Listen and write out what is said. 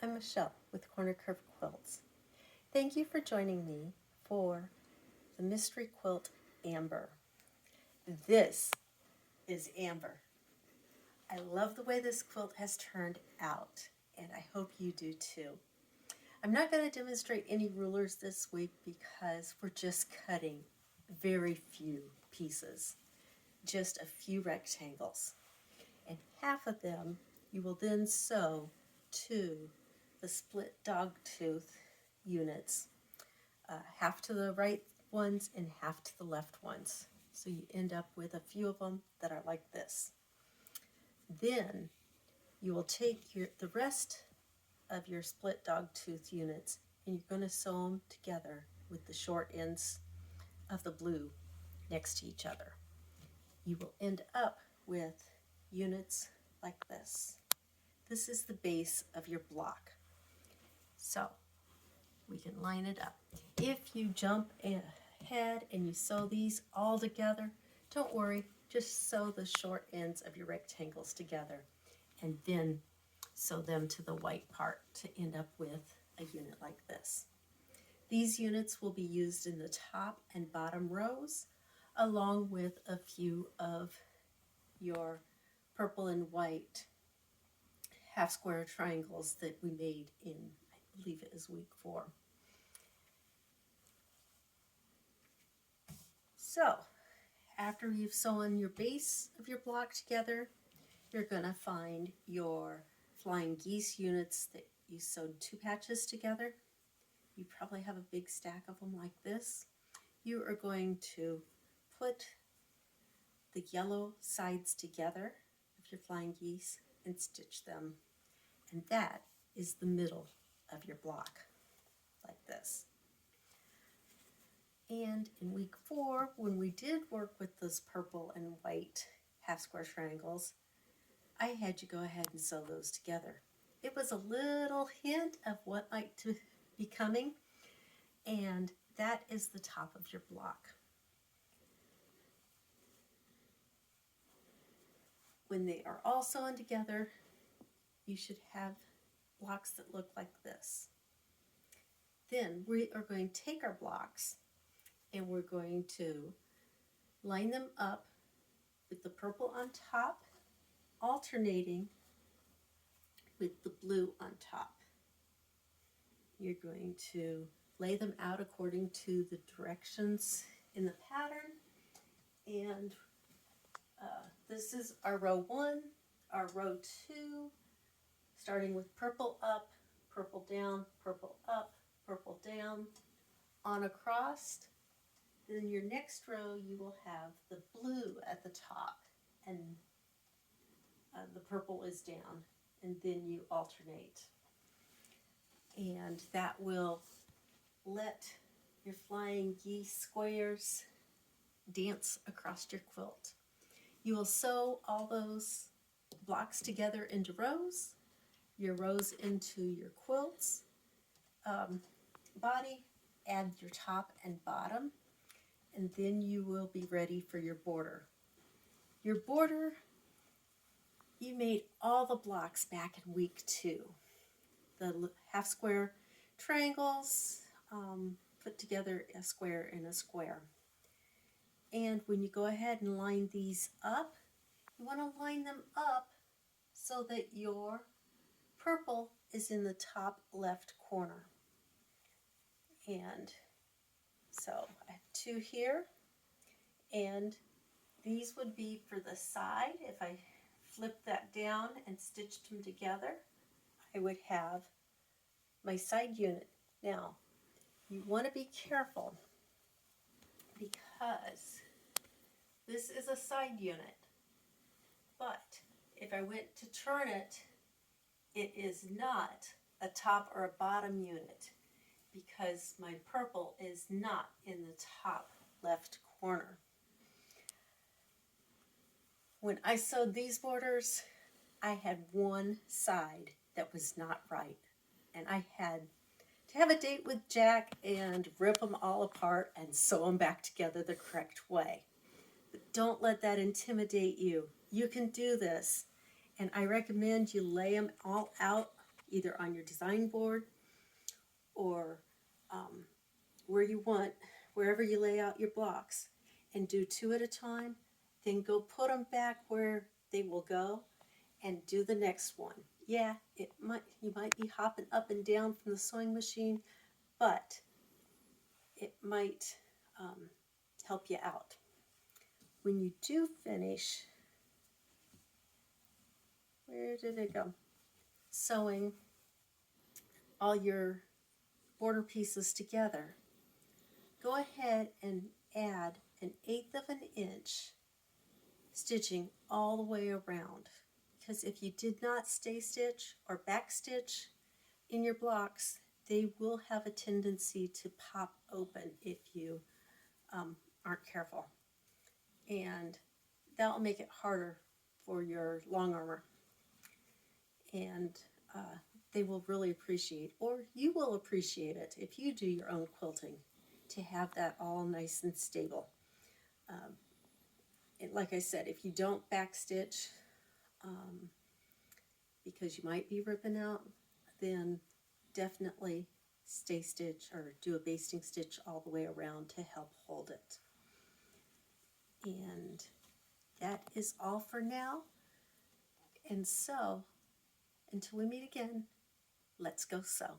I'm Michelle with Corner Curve Quilts. Thank you for joining me for the mystery quilt Amber. This is Amber. I love the way this quilt has turned out, and I hope you do too. I'm not going to demonstrate any rulers this week because we're just cutting very few pieces, just a few rectangles. And half of them you will then sew to the split dog tooth units, half to the right ones and half to the left ones. So you end up with a few of them that are like this. Then you will take the rest of your split dog tooth units and you're going to sew them together with the short ends of the blue next to each other. You will end up with units like this. This is the base of your block. So we can line it up. If you jump ahead and you sew these all together, don't worry, just sew the short ends of your rectangles together and then sew them to the white part to end up with a unit like this. These units will be used in the top and bottom rows along with a few of your purple and white half square triangles that we made in, I believe it is week 4. So after you've sewn your base of your block together, you're going to find your flying geese units that you sewed 2 patches together. You probably have a big stack of them like this. You are going to put the yellow sides together of your flying geese and stitch them. And that is the middle of your block, like this. And in week 4, when we did work with those purple and white half square triangles, I had you go ahead and sew those together. It was a little hint of what might be coming, and that is the top of your block. When they are all sewn together, you should have blocks that look like this. Then we are going to take our blocks and we're going to line them up with the purple on top, alternating with the blue on top. You're going to lay them out according to the directions in the pattern, and this is our row 1, our row 2, starting with purple up, purple down, purple up, purple down, on across. Then your next row you will have the blue at the top and the purple is down, and then you alternate. And that will let your flying geese squares dance across your quilt. You will sew all those blocks together into rows, your rows into your quilt's body, add your top and bottom, and then you will be ready for your border. Your border, you made all the blocks back in week 2. The half square triangles, put together a square and a square. And when you go ahead and line these up, you want to line them up so that your purple is in the top left corner. And so I have 2 here, and these would be for the side. If I flip that down and stitched them together, I would have my side unit. Now, you want to be careful because this is a side unit, but if I went to turn it, it is not a top or a bottom unit because my purple is not in the top left corner. When I sewed these borders, I had one side that was not right, and I had to have a date with Jack and rip them all apart and sew them back together the correct way. But don't let that intimidate you. You can do this, and I recommend you lay them all out either on your design board or where you want, wherever you lay out your blocks, and do 2 at a time. Then go put them back where they will go and do the next one. Yeah, you might be hopping up and down from the sewing machine, but it might help you out. When you do finish, where did it go? Sewing all your border pieces together, go ahead and add 1/8 of an inch stitching all the way around, because if you did not stay stitch or back stitch in your blocks, they will have a tendency to pop open if you aren't careful, and that will make it harder for your long armor, and they will really appreciate, or you will appreciate it if you do your own quilting, to have that all nice and stable. Like I said, if you don't backstitch, because you might be ripping out, then definitely stay stitch or do a basting stitch all the way around to help hold it. And that is all for now. And so, until we meet again, let's go sew.